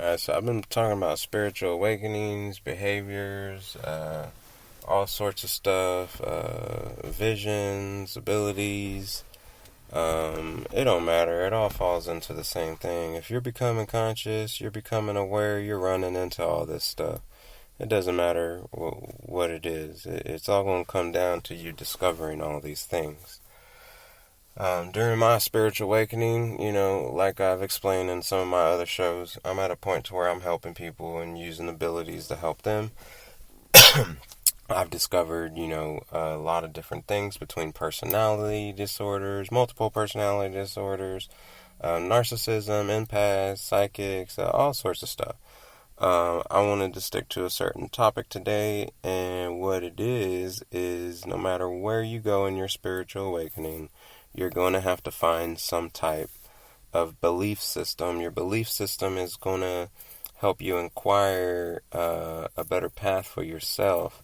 So I've been talking about spiritual awakenings, behaviors, all sorts of stuff, visions, abilities. It don't matter. It all falls into the same thing. If you're becoming conscious, you're becoming aware, you're running into all this stuff. It doesn't matter what it is. It's all going to come down to you discovering all these things. During my spiritual awakening, like I've explained in some of my other shows, I'm at a point to where I'm helping people and using abilities to help them. I've discovered, a lot of different things between personality disorders, multiple personality disorders, narcissism, empaths, psychics, all sorts of stuff. I wanted to stick to a certain topic today, and what it is no matter where you go in your spiritual awakening, you're going to have to find some type of belief system. Your belief system is going to help you inquire a better path for yourself.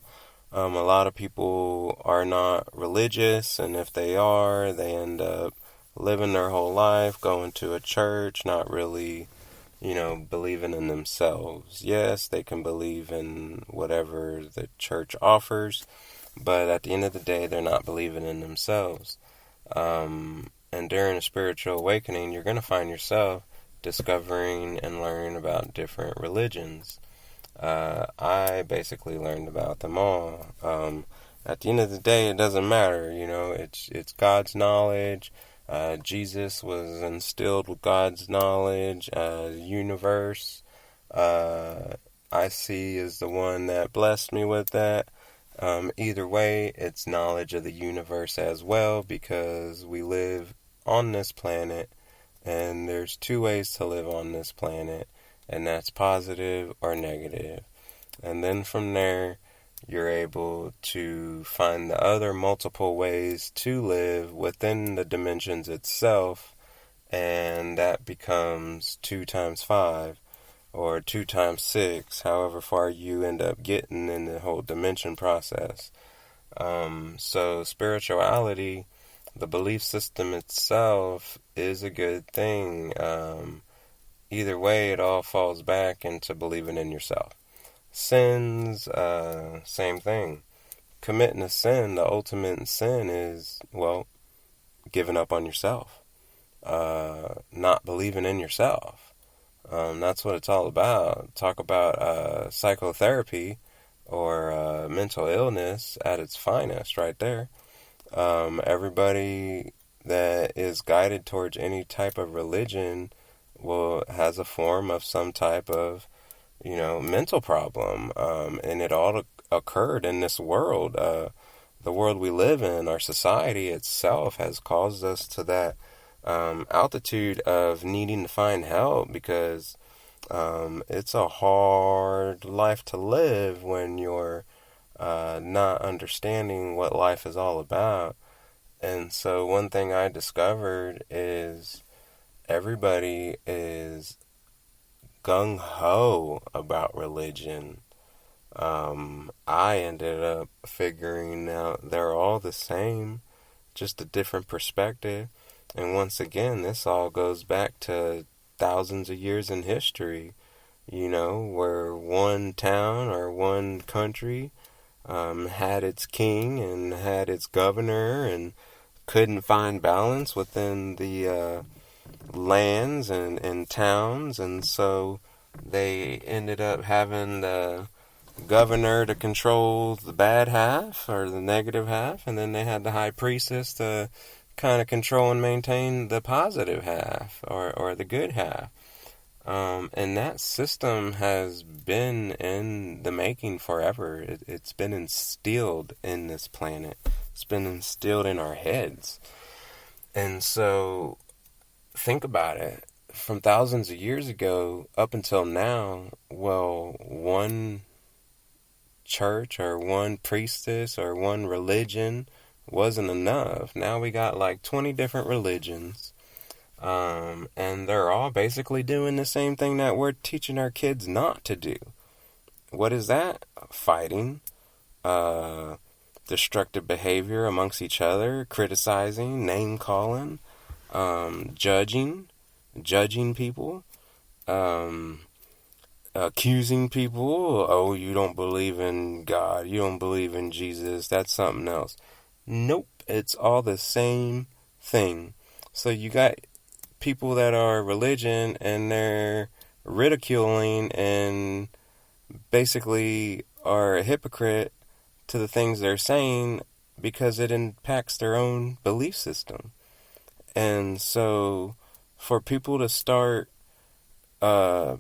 A lot of people are not religious, and if they are, they end up living their whole life going to a church, not really, believing in themselves. Yes, they can believe in whatever the church offers, but at the end of the day, they're not believing in themselves. And during a spiritual awakening, you're going to find yourself discovering and learning about different religions. I basically learned about them all. At the end of the day, it doesn't matter, it's God's knowledge. Jesus was instilled with God's knowledge. Universe, I see is the one that blessed me with that. Either way, it's knowledge of the universe as well, because we live on this planet, and there's two ways to live on this planet, and that's positive or negative. And then from there, you're able to find the other multiple ways to live within the dimensions itself, and that becomes 2 times 5. Or 2 times 6, however far you end up getting in the whole dimension process. So spirituality, the belief system itself, is a good thing. Either way, it all falls back into believing in yourself. Sins, same thing. Committing a sin, the ultimate sin is, giving up on yourself. Not believing in yourself. That's what it's all about. Talk about psychotherapy or mental illness at its finest right there. Everybody that is guided towards any type of religion has a form of some type of, mental problem. And it all occurred in this world. The world we live in, our society itself, has caused us to that altitude of needing to find help, because it's a hard life to live when you're not understanding what life is all about. And so one thing I discovered is everybody is gung-ho about religion. I ended up figuring out they're all the same, just a different perspective. And once again, this all goes back to thousands of years in history, where one town or one country had its king and had its governor and couldn't find balance within the lands and towns. And so they ended up having the governor to control the bad half or the negative half, and then they had the high priestess to kind of control and maintain the positive half or the good half. And that system has been in the making forever. It's been instilled in this planet. It's been instilled in our heads. And so think about it. From thousands of years ago up until now, one church or one priestess or one religion wasn't enough. Now we got like 20 different religions, and they're all basically doing the same thing that we're teaching our kids not to do. What is that? Fighting, destructive behavior amongst each other, criticizing, name-calling, judging people, accusing people. Oh, you don't believe in God, you don't believe in Jesus, that's something else. Nope, it's all the same thing. So you got people that are religion and they're ridiculing and basically are a hypocrite to the things they're saying because it impacts their own belief system. And so for people to start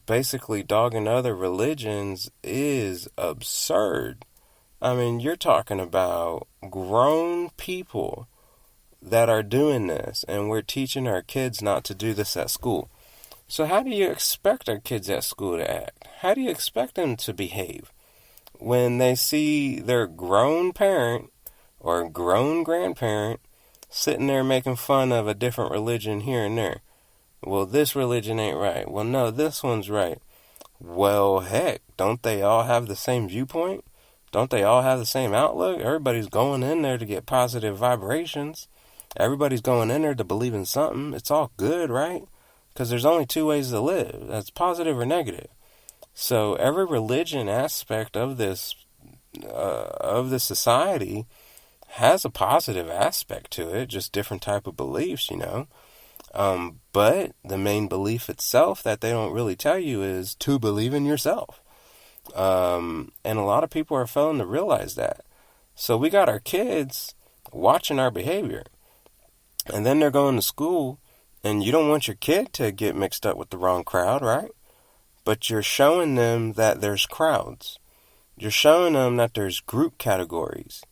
basically dogging other religions is absurd. I mean, you're talking about grown people that are doing this, and we're teaching our kids not to do this at school. So how do you expect our kids at school to act? How do you expect them to behave when they see their grown parent or grown grandparent sitting there making fun of a different religion here and there? Well, this religion ain't right. Well, no, this one's right. Well, heck, don't they all have the same viewpoint? Don't they all have the same outlook? Everybody's going in there to get positive vibrations. Everybody's going in there to believe in something. It's all good, right? Because there's only two ways to live. That's positive or negative. So every religion aspect of this society has a positive aspect to it, just different type of beliefs, you know. But the main belief itself that they don't really tell you is to believe in yourself. And a lot of people are failing to realize that. So we got our kids watching our behavior. And then they're going to school, and you don't want your kid to get mixed up with the wrong crowd, right? But you're showing them that there's crowds. You're showing them that there's group categories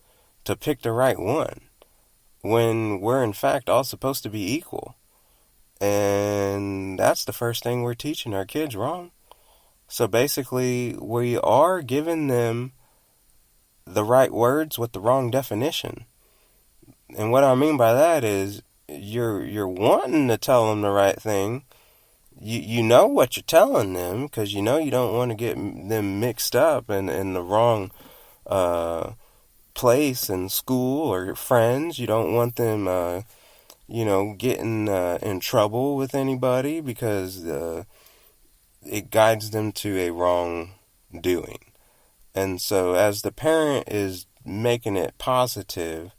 to pick the right one, when we're in fact all supposed to be equal. And that's the first thing we're teaching our kids wrong. So basically, we are giving them the right words with the wrong definition. And what I mean by that is you're wanting to tell them the right thing. You know what you're telling them, because you know you don't want to get them mixed up in the wrong place in school or friends. You don't want them getting in trouble with anybody, because it guides them to a wrong doing. And so as the parent is making it positive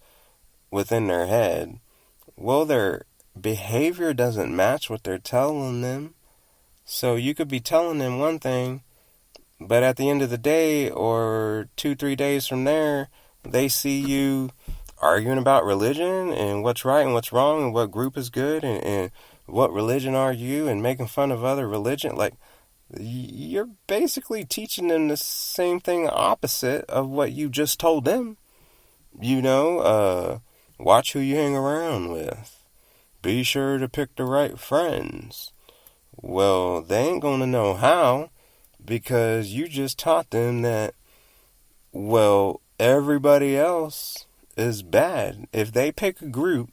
within their head, well, their behavior doesn't match what they're telling them. So you could be telling them one thing, but at the end of the day, or 2-3 days from there, they see you arguing about religion and what's right and what's wrong and what group is good and what religion are you, and making fun of other religion. Like, you're basically teaching them the same thing opposite of what you just told them. Watch who you hang around with. Be sure to pick the right friends. Well, they ain't going to know how, because you just taught them that, well, everybody else is bad. If they pick a group,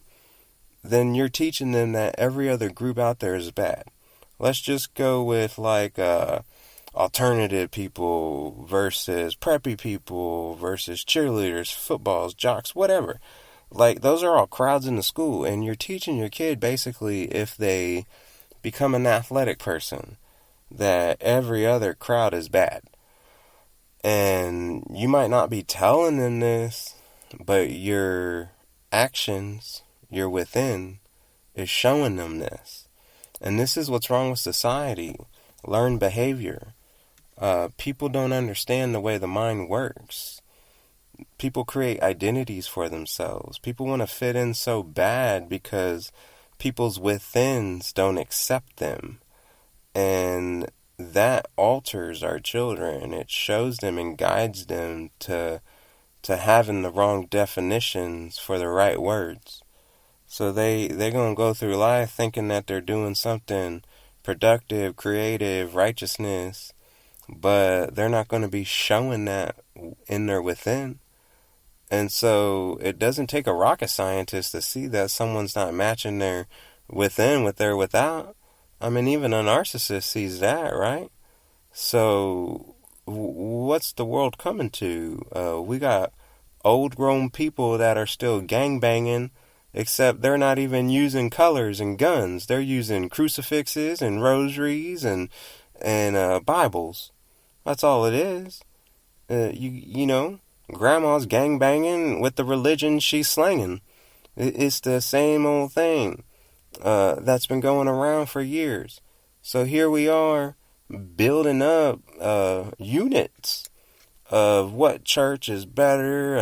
then you're teaching them that every other group out there is bad. Let's just go with alternative people versus preppy people versus cheerleaders, footballs, jocks, whatever. Like, those are all crowds in the school, and you're teaching your kid basically, if they become an athletic person, that every other crowd is bad. And you might not be telling them this, but your actions, your within, is showing them this. And this is what's wrong with society. Learned behavior. People don't understand the way the mind works. People create identities for themselves. People want to fit in so bad because people's withins don't accept them. And that alters our children. It shows them and guides them to having the wrong definitions for the right words. So they're going to go through life thinking that they're doing something productive, creative, righteousness, but they're not going to be showing that in their within. And so it doesn't take a rocket scientist to see that someone's not matching their within with their without. I mean, even a narcissist sees that, right? So what's the world coming to? We got old grown people that are still gangbanging, except they're not even using colors and guns. They're using crucifixes and rosaries and Bibles. That's all it is. You know, grandma's gang banging with the religion she's slanging. It's the same old thing that's been going around for years. So here we are building up units of what church is better,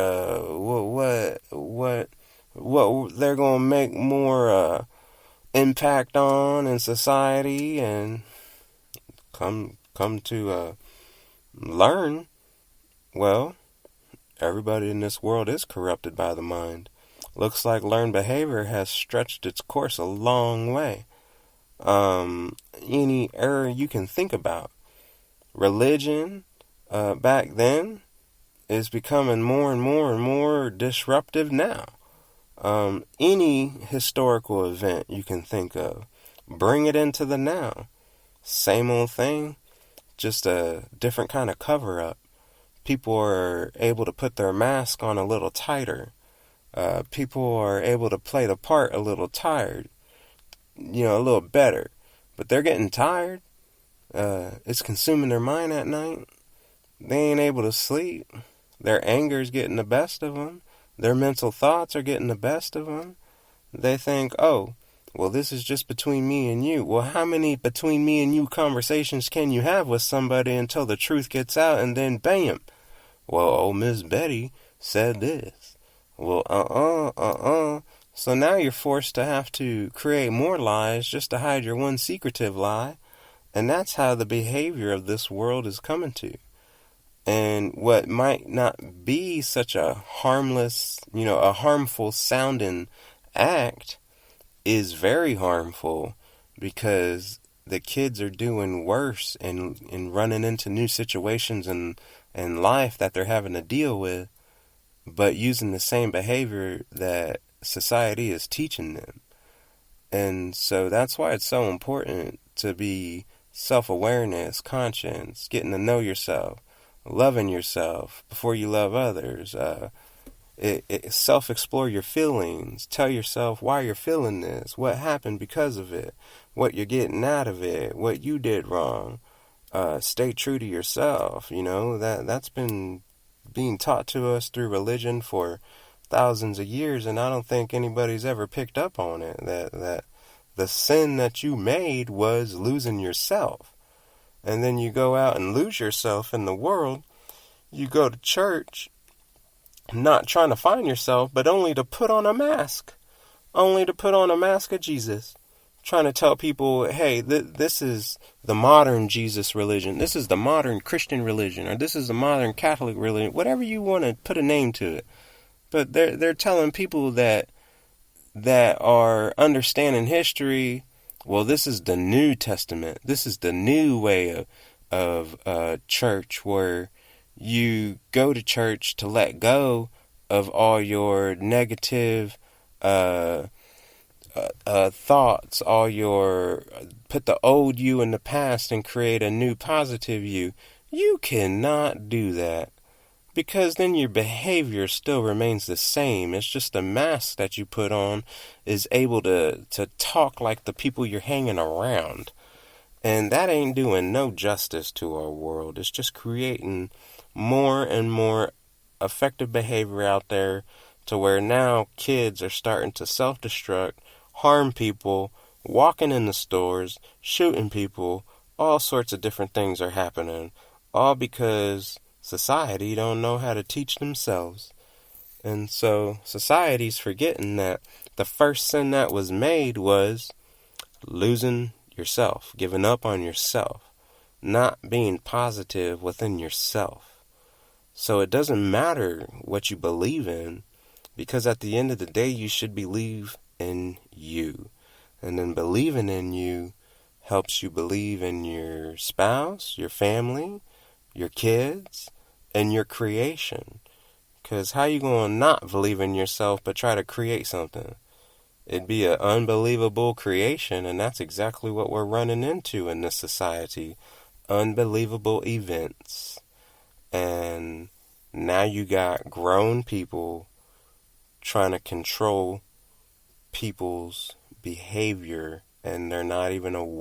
what they're gonna make more impact on in society, and come to learn. Well, everybody in this world is corrupted by the mind. Looks like learned behavior has stretched its course a long way. Any error you can think about. Religion, back then, is becoming more and more and more disruptive now. Any historical event you can think of, bring it into the now. Same old thing, just a different kind of cover up. People are able to put their mask on a little tighter. People are able to play the part a little tired, a little better. But they're getting tired. It's consuming their mind at night. They ain't able to sleep. Their anger's getting the best of them. Their mental thoughts are getting the best of them. They think, oh, well, this is just between me and you. Well, how many between me and you conversations can you have with somebody until the truth gets out and then bam? Well, old Miss Betty said this. Well, So now you're forced to have to create more lies just to hide your one secretive lie. And that's how the behavior of this world is coming to. And what might not be such a harmless, a harmful sounding act is very harmful, because the kids are doing worse and running into new situations in life that they're having to deal with, but using the same behavior that society is teaching them. And so that's why it's so important to be self-awareness, conscience, getting to know yourself, loving yourself before you love others. Self-explore your feelings. Tell yourself why you're feeling this, what happened because of it, what you're getting out of it, what you did wrong. Stay true to yourself. That's been being taught to us through religion for thousands of years, and I don't think anybody's ever picked up on it. That the sin that you made was losing yourself. And then you go out and lose yourself in the world. You go to church, not trying to find yourself, but only to put on a mask. Only to put on a mask of Jesus. Trying to tell people, hey, this is the modern Jesus religion. This is the modern Christian religion. Or this is the modern Catholic religion. Whatever you want to put a name to it. But they're telling people that are understanding history, well, this is the New Testament. This is the new way of church, where you go to church to let go of all your negative thoughts, put the old you in the past and create a new positive you. You cannot do that, because then your behavior still remains the same. It's just the mask that you put on is able to talk like the people you're hanging around. And that ain't doing no justice to our world. It's just creating more and more effective behavior out there, to where now kids are starting to self-destruct, harm people, walking in the stores, shooting people. All sorts of different things are happening, all because society don't know how to teach themselves. And so society's forgetting that the first sin that was made was losing yourself, giving up on yourself, not being positive within yourself. So it doesn't matter what you believe in, because at the end of the day, you should believe in you. And then believing in you helps you believe in your spouse, your family, your kids, and your creation. Because how you going to not believe in yourself but try to create something? It'd be an unbelievable creation, and that's exactly what we're running into in this society. Unbelievable events. And now you got grown people trying to control people's behavior, and they're not even aware.